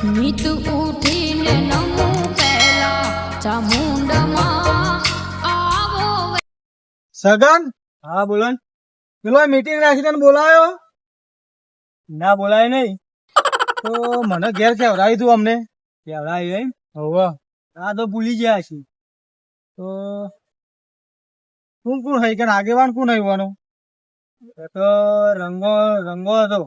નીત ઉઠીને નમું પહેલા ચામુંડમાં આવો. સગન, હા બોલો. પેલો મીટિંગ રાખી તને બોલાયો? ના બોલાય નહીં. તો મને ઘેર કેવડાવી તું અમને. કેવડાવી એમ? હોવ. આ તો ભૂલી ગયા છે. તો કોણ હોય કે આગેવાન કોણ આવ્વાનો? તો રંગો હતો.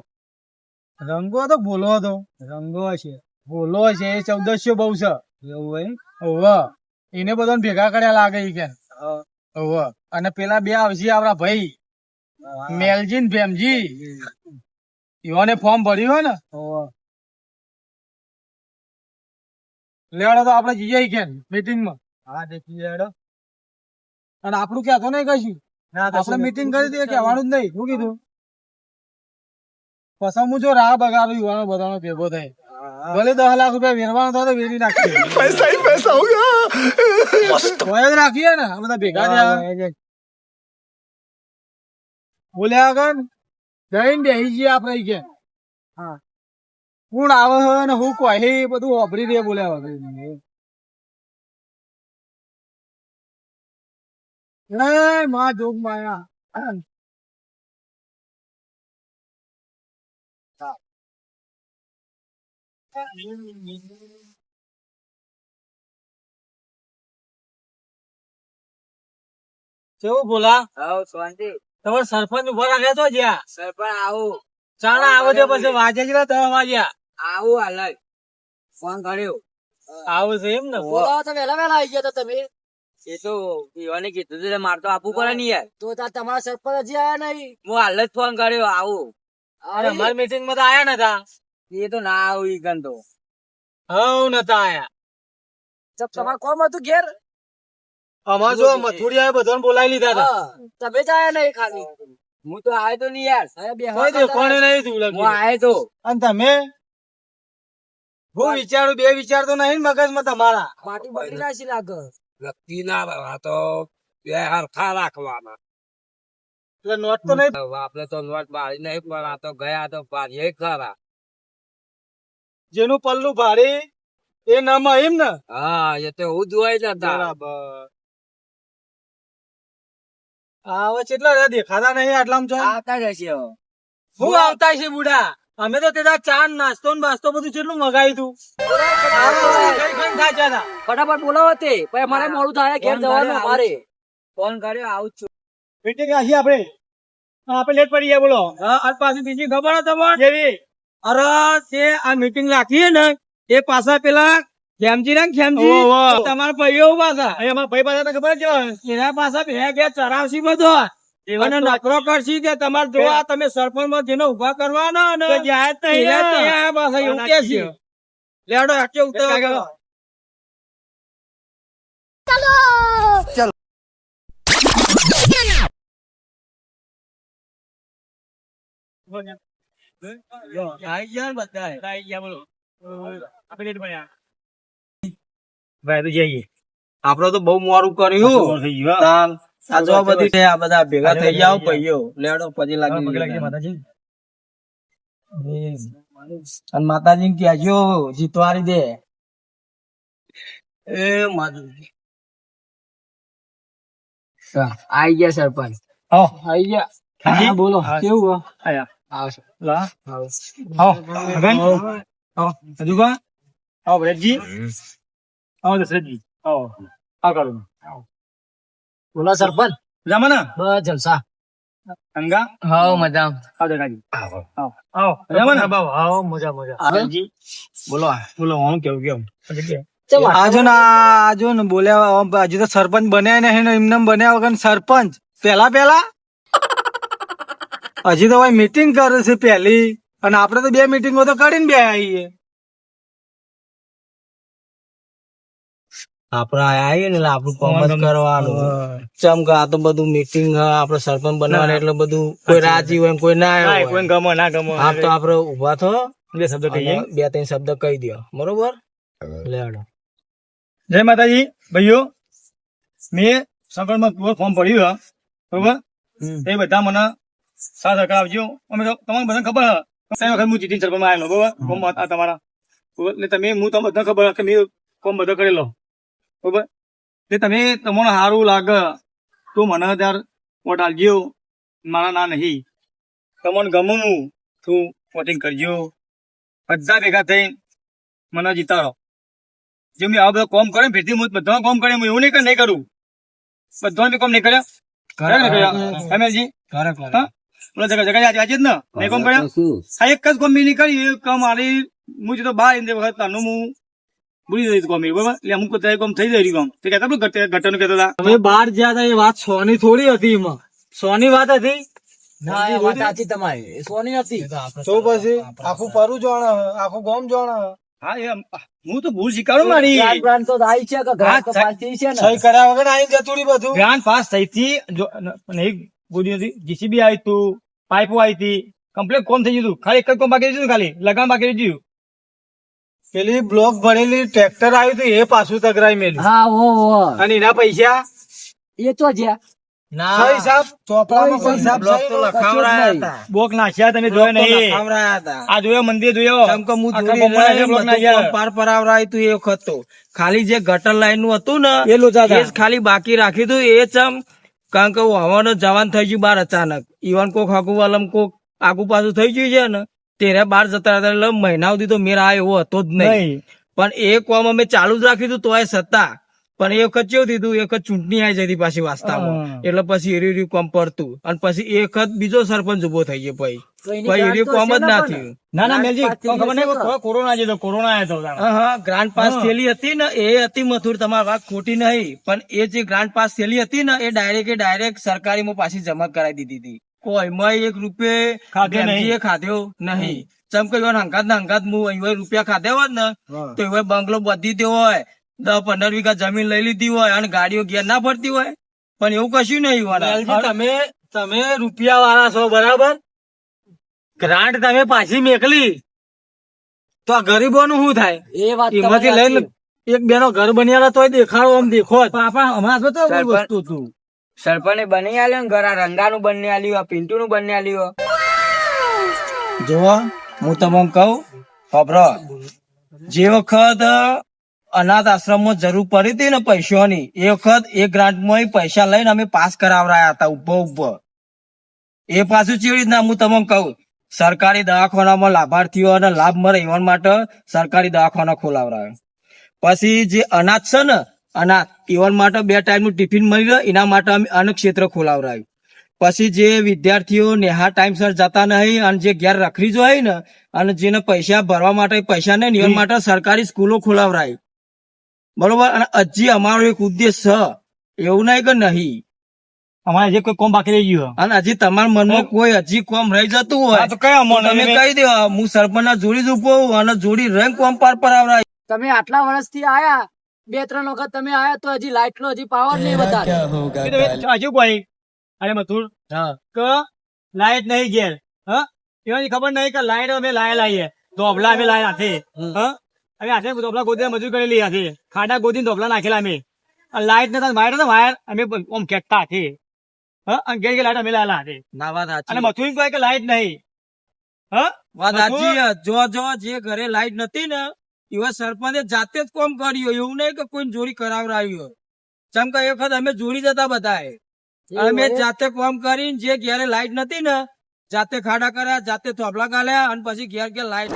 રંગો હતો, ભોલો હતો. રંગો છે, ભોલો છે, એ 1400 બહુ છે. એવું હોય? હોવ. એને બધાને ભેગા કર્યા લાગે ઈ કે. હોવ. અને પેલા બે આવશે આપડા ભાઈ મેલજી ને ભેમજી. ઈઓને ફોર્મ ભર્યું હોય ને? લેવડો તો આપડે જઈએ કે મીટિંગ માં. હા દેખી લેવડો. અને આપણું ક્યાં તો નહીં કહીશું. આપણે મીટિંગ કરી દઈએ, કહેવાનું જ નહીં. શું કીધું? પછી હું જો રાહ બગાડું યુવાનો બધાનો ભેગો થાય. ભલે 10 લાખ રૂપિયા વેરવાનો થાય તો વેરી નાખીએ. પૈસા ही पैसा होगा. મસ્ત રાખીએ ને આ બધા ભેગા થયા. બોલ્યા આગળ જઈને બેસી જઈએ આપણે કે. હા, કોણ આવે ને હું કહે બધું વાપરી દે. બોલ્યા વગર માં જોગ માયા. કેવું બોલા? આવો શાંતિ. તમારે સરપંચ ઉભા રાખ્યા તો જ્યાં સરપંચ આવું. ચાણા આવો છે પછી વાજે જ 10 વાગ્યા. આવું હાલ ફોન કર્યો. આવું છે એમ ને? બોલાવો તો વેલા વેલા આવી ગયા તો તમે. એ તો પીવાને કીધું હતું મારે તો આપવું પડે ને યાર. તો તમારા સરપંચ હજી આયા નહીં? હું હાલ જ ફોન કર્યો આવું. અરે અમારી મીટિંગ માં તો આયા નતા. એ તો ના આવું ઈ ગન તો. હવ નતા આયા. તમારે કોમ હતું ઘેર? અમાર જો મથુડી આવે બધાને બોલાવી લીધા હતા. તમે જ આયા નહીં ખાલી? હું તો આયો તો નહીં યાર. કોઈ દેખોને નહીં તું હું આયો તો. અને તમે હું વિચારું બે વિચાર તો નહીં મગજમાં તમારા. પાટી બગડી નાખી લાગે. વ્યક્તિ ના તો બે હરખા રાખવાના. એટલે નોટ તો નહીં. આપડે તો નોટ બાળી નહીં પણ આ તો ગયા તો બારીએ ખરા. જેનું પલ્લું ભારે એ નામ એમ ને? હા એ તો હું જોઈ જતા. બરાબર. હવે કેટલા રહ્યા દેખાતા નહીં આટલામાં છો. આવતા જશે હવે. શું આવતા છે બુડા? અમે તો તે ચા નાસ્તો ને બાસ્તો બધું કેટલું મગાવ્યું તું. ફટાફટ બોલાવો તે પછી મારે મોડું થાય ઘેર જવાનું અમારે. ફોન કર્યો આવું જ છું. મીટિંગ રાખી આપણે લેટ પડી ગયા. બોલો. આજ પાછી બીજી ખબર હે તમારે જેવી? અરે તે આ મીટિંગ રાખીએ ને એ પાછા પેલા ખેમજી ને ખેમજી તમારા ભાઈઓ પાછા અમારા ભાઈ પાછા ખબર છે એના પાછા બે ગયા ચરાવશી બધો અને નકરો કરશી કે તમારે જોવા તમે સરપંચ માં જેને ઉભા કરવાનો ને જાય પાછા એવું કે છે. લેડો આટલે ઉતરવા ગયો. આઈ ગયા બધા આઈ ગયા. બોલો આપણે ભાઈ તો જઈએ. આપડે તો બહુ મોડું કર્યું. આ જો બધી આ બધા ભેગા થઈ જાવ ભાઈઓ. લેડો પછી લાગી અને માતાજી કહેજો જીતવારી દે. એ માતાજી આઈ ગયા સરપંચ. આઈ ગયા. બોલો કેવું આયા? આવશે. લા આવો અગન આવો હજુકા આવો ભરતજી આવો દશરથજી આવો આ કરો. બોલો સરપંચ. મજામાં ને? બસ જલસા. અંગા હાવ મજા. આવો દેખાજી આવો આવો મજામાં ને? આવો મજા ભરતજી બોલો બોલો. હું કેવું આજો ને બોલ્યા હજુ તો સરપંચ બન્યા નહીં ને એમને બન્યા વગર સરપંચ પેલા હજી તો ભાઈ મીટિંગ કરે છે પેલી અને આપડે તો 2 મીટિંગો તો કરીને બે આવીએ. આપડે આવીએ ને એટલે આપણું કોમ જ કરવાનું. ચમ કે આ તો બધું મીટિંગ આપડે સરપંચ બનાવવાનું એટલે બધું કોઈ રાજી હોય કોઈ ના હોય. કોઈ ગમે ના ગમે આપ તો આપડે ઉભા થો 2 શબ્દ કહીએ. 2-3 શબ્દ કહી દો બરોબર. લેડો. જય માતાજી ભાઈઓ. મેં સગળમાં ફોર્મ ભર્યું બરોબર. એ બધા મને સાથ આપજો. અમે તો તમને બધાને ખબર હે વખત હું ચીટી સરપંચ આવેલો બરોબર તમારા બરોબર? એટલે તમે હું તમને બધા ખબર કે મેં કોમ બધો કરેલો બરોબર એટલે તમે તમને સારું લાગે તો મને તાર વોટ આલજો મારા ના નહીં તમને ગમું તું વોટિંગ કરજો બધા ભેગા થઈ મને જીતાડો જે મેં આ બધા કોમ કરે ને ભેટી હું બધા કોમ કરે હું એવું નહીં કે નહીં કરું બધા કોમ નહીં કર્યા કર્યા એમએલજી હા બોલો જગા આજે જ ને નહીં કોમ કર્યા આ એક જ કોમ નહીં કરી એ કામ મારી હું તો બહાર એ વખત તાનું હું ભૂલી જઈ કોમ બરોબર એટલે અમુક બધા કોમ થઈ જાય કોમ તો કહેતા ઘટન કહેતા હતા તમે બહાર જ્યાં હતા એ વાત સોની થોડી હતી એમાં સોની વાત હતી ના એ વાત સાચી તમારી એ સોની હતી તો પછી આખું પરું જોણ આખું ગામ જોણ હા એ હું તો ભૂલ શીખાડું મારી ગ્રાન્ટ તો આવી છે કે ગ્રાન્ટ તો હા, પાસ થઈ છે ને સહી કર્યા વગર આવીને જતું રહ્યું બધું ગ્રાન્ડ પાસ થઈ હતી નહીં બોલી હતી જીસીબી આવી તું પાઇપો આવી હતી કમ્પ્લીટ કોમ થઈ ગયું ખાલી એક જ કોમ બાકી રહ્યું ખાલી લગામ બાકી રહ્યું પેલી બ્લોક ભરેલી ટ્રેક્ટર આવ્યું હતું એ પાછું તકરાઈ મેલ્યું હા ઓ અને એના પૈસા એ તો જ્યાં સહી હિસાબ ચોપડામાં પૈસા બ્લોક તો લખાવરાયા હતા. બોક નાખ્યા તમે જોયો નહીં લખાવરાયા હતા. આ જોયો મંદિર જોયો કેમ કે હું આખા જોડી બપોરે લઈને બ્લોક બધું નાખ્યા. કામ પાર પરાવરાયું હતું એ વખત તો. ખાલી જે ગટર લાઈન નું હતું ને એ લોચા હતા. એ જ ખાલી બાકી રાખ્યું હતું એ ચમ કારણ કે હવાનો જવાન થઈ ગયું બાર અચાનક ઈવન કોક હકુ વાલમ કોક આગુ પાછું થઈ ગયું છે ને તેરે બાર જતા હતા એટલે મહિના સુધી તો મેરા આ એવો હતો જ નહીં નહીં પણ એ કોમ અમે ચાલુ જ રાખ્યું હતું તોય સત્તા પણ એ વખત કેવું થયું એ વખત ચૂંટણી આવી જતી પાછી વાસ્તામાં હા. એટલે પછી એરી કોમ પડતું અને પછી એ વખત બીજો સરપંચ ઉભો થઈ ગયો પછી કોઈની પછી એરી ગ્રાન્ટ તો કોમ જ છે ને ના પણ. થયું ના ના મેલજી ગ્રાન્ટ પાસ ખબર થઈ નહીં જશે કોરોના જેતો કોરોના આવ્યો હતો તાણે. હા ગ્રાન્ટ પાસ હા. થયેલી હતી ને એ હતી મથુર તમારી વાત ખોટી નહીં પણ એ જે ગ્રાન્ટ પાસ થયેલી હતી ને એ ડાયરેક્ટ સરકારીમાં પાછી જમા કરાવી દીધી હતી કોઈમાં એક રૂપિયા ખાધ્યો નહીં. બેનજીએ ખાધ્યો નહીં ચમ કે હંગાત ના હંગાત હું અહીં રૂપિયા ખાધા હોત ને તો એવા બંગલો બધી દે હોય 10-15 વીઘા જમીન લઈ લીધી હોય અને ગાડીઓ ઘેર ના ફરતી હોય પણ એવું કશું નહીં વાળા લાલજી, તમે રૂપિયા વાળા છો બરાબર ગ્રાન્ટ તમે પાછી મેકલી તો આ ગરીબોનું શું થાય એ વાત એમાંથી તમારી લઈને સાચી. એક બેનો ઘર બન્યા તોય દેખાડો આમ દેખો જ. પણ આપણા હમણાં તો કોઈ સરપંચ- વસ્તુ હતું સરપંચે બની આલ્યો ને ઘર આ રંગાનું બની આલ્યું આ પિન્ટુનું બની આલ્યું જો હું તમને કહું ખબરો જે વખત અનાથ આશ્રમમાં જરૂર પડી હતી ને પૈસાની એ વખત એ ગ્રાન્ટમાં પૈસા લઈને અમે પાસ કરાવરાયા હતા ઉભો એ પાછું ચેવી રીતના હું તમને કહું સરકારી દવાખાનામાં લાભાર્થીઓને લાભ મળે એવા માટે સરકારી દવાખાના ખોલાવરાયો પછી જે અનાજ છે ને અનાજ એવા માટે 2 ટાઈમનું ટિફિન મળી રહે એના માટે અમે અન્ન ક્ષેત્ર ખોલાવરાયું પછી જે વિદ્યાર્થીઓ નેહા ટાઈમસર જતા નહીં અને જે ઘેર રખડી જાય ને અને જેને પૈસા ભરવા માટે પૈસા નહીં એવા માટે સરકારી સ્કૂલો ખોલાવરાય બરોબર અને હજી અમારો એક ઉદ્દેશ છે એવું નહીં કે નહીં અમારે જે કોઈ કોમ બાકી રહી ગયું અને હજી તમારા મનમાં કોઈ હજી કોમ રહી જતું હોય હા, તો કયા તો તમે કહી દો હું સરપંચ ના જોડી જ ઉભો હોઉં અને જોડી રંગ કોમ પાર પરાવરાય તમે આટલા વર્ષથી આયા 2-3 વખત તમે આયા તો હજી લાઈટ નો હજી પાવર નહીં વધારે હજુ કોઈ અરે મથુર કે લાઈટ નહીં ઘેર હા એવાની ખબર નહીં કે લાઈટ અમે લાયેલા ધોબલા અમે લાયા હાથે હા અમે હાથે ધોબલા ગોદી મજૂર કરેલી હાથે ખાડા ગોદી ધોબલા નાખેલા અમે લાઈટ નતા વાયર હતા વાયર અમે ઓમ ખેંચતા હાથે હા અને ઘેર ઘેર લાઈટ અમે લાયેલા હાથે ના વાત અને સાચી મથુર કહે કે લાઈટ નહીં હા વાત મથુર? સાચી જો જે ઘરે લાઈટ નથી ને એવા સરપંચે જાતે જ કોમ કર્યું એવું નહીં કે કોઈ જોડી કરાવરાયું ચમ કે એ વખત અમે જોડી જતા બધાએ અમે જાતે કોમ કરીને જે ઘેરે લાઈટ નથી ને જાતે ખાડા કર્યા જાતે થોભલા ગાલ્યા અને પછી ઘેર ઘેર લાઈટ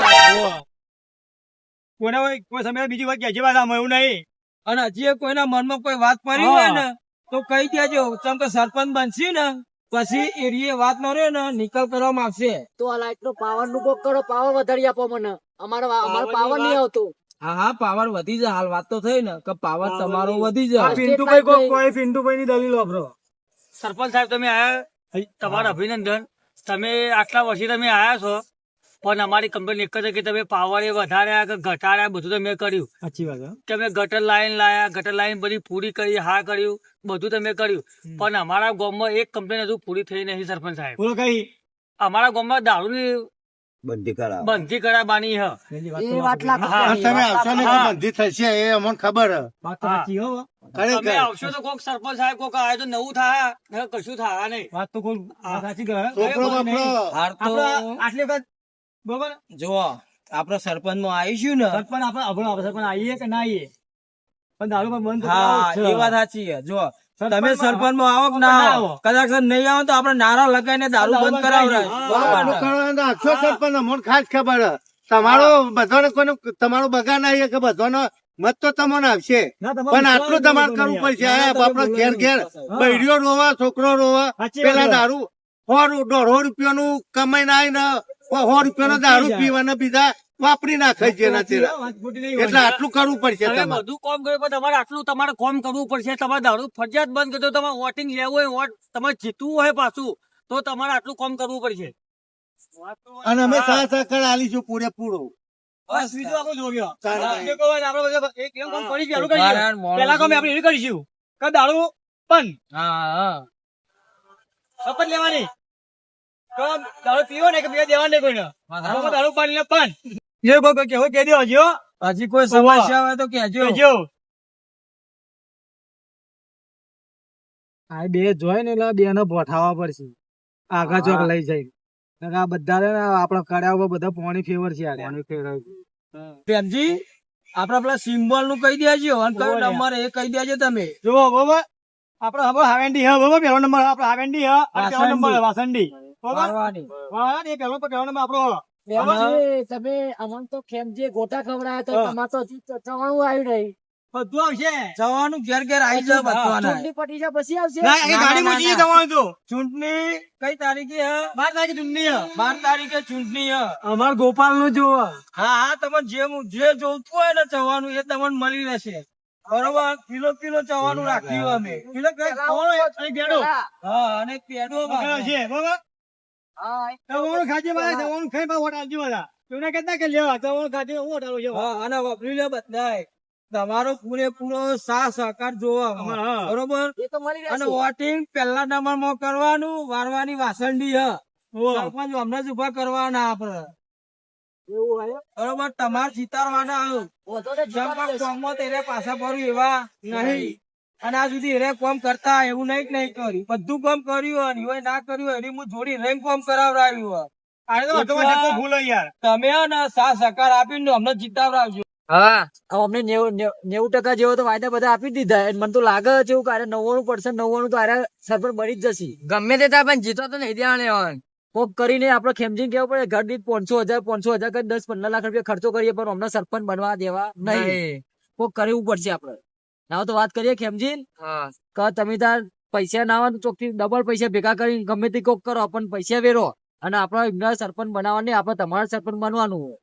કોને હોય કોઈ સમય બીજી વાત કે વાત આમ એવું નહીં અને હજી કોઈના મનમાં કોઈ વાત પડી હોય ને તો કહી દેજો ચમ કે સરપંચ બનશે ને પછી એરિયે વાત ન રહે ને નિકાલ કરવામાં આવશે તો આ લાઈટ નો પાવર નું કોક કરો પાવર વધારી આપો મને અમારો પાવર નહીં આવતો હા પાવર વધી જાય હાલ વાત તો થઈ ને કે પાવર તમારો વધી આ જાય પિન્ટુભાઈ કોઈ પિન્ટુભાઈ ની દલીલ વાપરો સરપંચ સાહેબ તમે આયા તમારું અભિનંદન તમે આટલા વર્ષથી તમે આયા છો પણ અમારી કંપની એક જ છે કે તમે પાવર એ વધાર્યા કે ઘટાડ્યા બધું તમે કર્યું સાચી વાત તમે ગટર લાઈન લાયા ગટર લાઈન બધી પૂરી કરી હા કર્યું બધું તમે કર્યું પણ અમારા ગામમાં એક કંપની હજુ પૂરી થઈ નહીં સરપંચ સાહેબ બોલો કઈ અમારા ગામમાં દારૂની બંધી કરાવવાની હ એ વાત લાગુ તમે આવશો ને તો બંધી થશે એ અમને ખબર હે. તમે આવશો તો કોક સરપંચ સાહેબ કોક આવે તો નવું થાય નકર કશું થાય નહીં વાત તો કોઈ સાચી કહે છોકરો બાપડો હાર તો આટલી વખત બરોબર જુઓ આપડે સરપંચ માં આવીશું ને સરપંચ આપણે સરપંચ આવીએ કે ના આવીએ પણ દારૂ પણ બંધ તો હા કરાવવો જ છે. એ વાત સાચી છે જો સરપંચમાં તમે સરપંચ માં આવો કે ના આવો કદાચ નહીં આવો તો આપડે નારા લગાવીને દારૂ બંધ કરાવડાય આટલું કરવાનું આખો સરપંચ અમને ખાસ ખબર છે. તમારો બધાને કોઈને તમારો બગાડ ના કે બધાનો મત તો તમને આવશે ના, તમારે પણ આટલું તમારે કરવું પડશે આપડે ઘેર ઘેર બૈરીઓ રોવા છોકરો રોવા સાચી પેલા વાત. દારૂ 100-150 કમાઈને આવીને 100 દારૂ પીવાના બીજા વાપરી નાખે છે નથી વાત ખોટી નહીં હોય. એટલે આટલું કરવું પડશે તમે તમારે બધું કામ કર્યું પણ તમારે આટલું તમારે કામ કરવું પડશે તમારે દારૂ ફરજિયાત બંધ કરી દો તમારે વોટિંગ લેવું હોય વોટ તમારે જીતવું હોય પાછું તો તમારે આટલું કામ કરવું પડશે અને અમે સહકાર આલીશું પૂરેપૂરો બસ બીજું આપણું જોગ્યો. ચાલો. આપણે કહો ને આપણે બધા એક એમ કામ કરી ચાલુ કરીએ. મારા મોણસ પહેલા કામ આપણે એવી કરીશું કે દારૂ બંધ. હા શપથ લેવાની તો દારૂ પીવો ને કે પીવા દેવા નહીં કોઈને. આમાં દારૂ પાણીને બંધ. જે કોઈ કહેવું કહી દો હજી હો. હજી કોઈ સમસ્યા હોય તો કેજો કહેજો. આ બે જોઈ ને એટલે બે ને બોઠાવા પડશે આગા ચોક લઈ જાય આ બધા આપડા કડ્યા ઉપર બધા પાણી ફેવર છે પ્રેમજી આપડે પેલા સિમ્બોલ નું કહી દેજો અને કયો નંબર એ કહી દેજો તમે જુઓ બરોબર આપણે હવે હાવેન્ડી હા બરોબર પહેલો નંબર આપણે હાવેન્ડી હા અને પહેલો નંબર વાસંડી બરોબર મારવાની હા એ પહેલો નંબર આપણો તમે અમને તો ખેમજી ગોટા ખવડાયા તો તમારે તો હજી ચવાણું આવ્યું નહીં બધું આવશે જવાનું ઘેર ઘેર આવી જાય બધાને ચૂંટણી પટી જાય પછી આવશે ના એ ગાડી મૂકી જવાનું તો ચૂંટણી કઈ તારીખે હ 12 તારીખે ચૂંટણી હે. 12 તારીખે ચૂંટણી હ અમાર ગોપાલ નું જોવો હા હા તમે જે જોતું હોય ને જવાનું એ તમને મળી રહેશે બરોબર કિલો જવાનું રાખ્યું અમે પેલો કઈ કોણ અહીં બેઠો હા અને પેડો પકડ્યો છે બરોબર હા તવાનું ખાજે મારે તવાનું ખાઈ પા વોટ આપજો બધા તમને કહેતા કે લેવા તવાનું ખાજે હું વોટ આલું છે હા અને વાપરી લે બધાય તમારો પૂરેપૂરો સાથ સહકાર જોવા હા. બરોબર એ તો મળી અને રહેશે વોટિંગ પહેલા નંબર માં કરવાનું વારવાની વાસંડી હ સરપંચ હમણાં જ ઉભા કરવાના આપડે એવું હોય બરોબર તમારે જીતાડવાના આવું વધો તો જીવવા દેશે. કોમમાં તેરે પાછા ફરું એવા નહીં અને આ સુધી એરે કોમ કરતા એવું નહીં કે નહીં કર્યું બધું કામ કર્યું અને એવાય ના કર્યું એની હું જોડી રહીને કોમ કરાવડાવ્યું આને તો અટવા ધક્કો ભૂલો યાર તમે હે ને સાથ સહકાર આપીને અમને જીતાવડાવજો હા અમને 90% જેવો તો વાયદા બધા આપી દીધા એટલે મને તો લાગે છે એવું કે 90% 90 તો આરે સરપંચ બની જ જશે ગમે તે પણ જીતો તો નહીં દેવાને કોક કરીને આપડે ખેમજી કેવું પડે ઘર દીઠ 500,000 કરી 10-15 લાખ રૂપિયા ખર્ચો કરીએ પણ અમને સરપંચ બનવા દેવા નહીં કોક કરવું પડશે આપડે ના તો વાત કરીએ ખેમજી કે તમે તાર પૈસા ના આવે તો ચોખ્ખી ડબલ પૈસા ભેગા કરીને ગમે તે કોક કરો પણ પૈસા વેરો અને આપડે એમના સરપંચ બનાવવાની આપડે તમારા સરપંચ બનવાનું હોય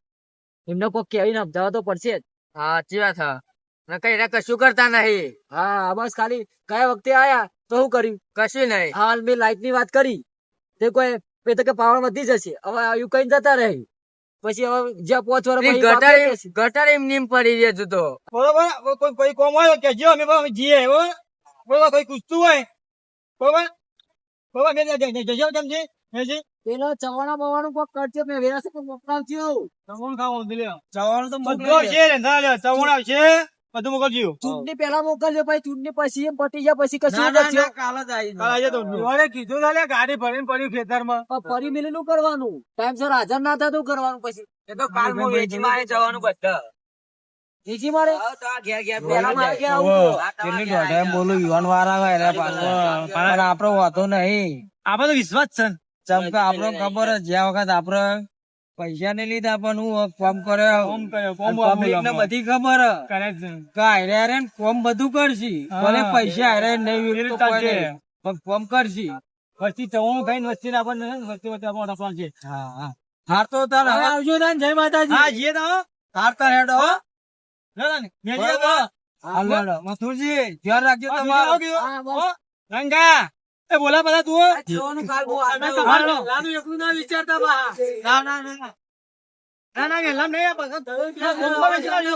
એમને કોક કેવી સમજાવવા તો પડશે જ સાચી વાત કઈ કશું કરતા નહીં હા બસ ખાલી કયા વખતે આયા તો શું કર્યું કશું નહીં હાલ મેં લાઈટ ની વાત કરી તે કોઈ એ તો કે પાવર વધી જશે હવે આવ્યું કઈ જતા રહે પછી હવે જ્યાં 5 વર્ષ ગટર એમ પડી રહ્યું તો બરોબર કોઈ કોમ હોય કે જો અમે બરાબર જીએ હો બરોબર કોઈ કુસ્તું હોય બરોબર બરોબર મેં જજો જમજી મેજી પેલો ચવાણા બવાણું કોક કરજો મેં વેરાસે મોકલાવજો તમોન ખાવાનું દિલે જવાનું તો બધો છે ને ના લે ચવણ આવશે બધું મોકલજો ચૂંટણી પેલા મોકલજો પછી ચૂંટણી પછી એમ પટી જાય પછી કશું ના, નથી કાલ જ આવી કાલ આજે તો જોડે કીધું ના લે ગાડી ભરીને પડ્યું ખેતરમાં ફરી મિલી નું કરવાનું ટાઈમસર હાજર ના થાય તો કરવાનું પછી એ તો કાલ હું વેચીમાં જવાનું બધા એસી મારે પેલા મારે ઘેર આવું ઓહો, તો. કેટલી દોઢ બોલું યુવાન વાળા હોય એટલે પાછો પણ આપડે વાતો નહીં આપણે તો વિશ્વાસ છે ને. ચમ કે આપડે ખબર જ જ્યાં વખત આપડે પૈસા ને લીધા પણ હું કોમ કર્યો કોમ કર્યો, કોમ પબ્લિક ને બધી ખબર હ. કરે છે કે હારે હારે ને કોમ બધું કરશી હા. ભલે પૈસા હારે નહીં એ તો રીતે કોઈ ચાલશે. નહીં. પણ કોમ કરશી વસ્તી ચવણ ખાઈને વસ્તી આપણને વસ્તી વસ્તી આપણને આપવાનું છે હા હા હાર તો તાર હવે આવજો ને જય માતાજી હા જીએ તો હાર તાર હેડો હો. મેં જીએ તો હાલ હેડો. મથુરજી ધ્યાન રાખજો આ તમારું બીજું આવું હા, બસ. ગયું? રંગા એ બોલા બધા તું જવાનું કાલ બહુ અમે આગળ. તમારો નાનું એકલું ના વિચારતા બા ના ના ના ના ના વેલા નહીં આ બધા ધરો કોમમાં બેસી રહેજો.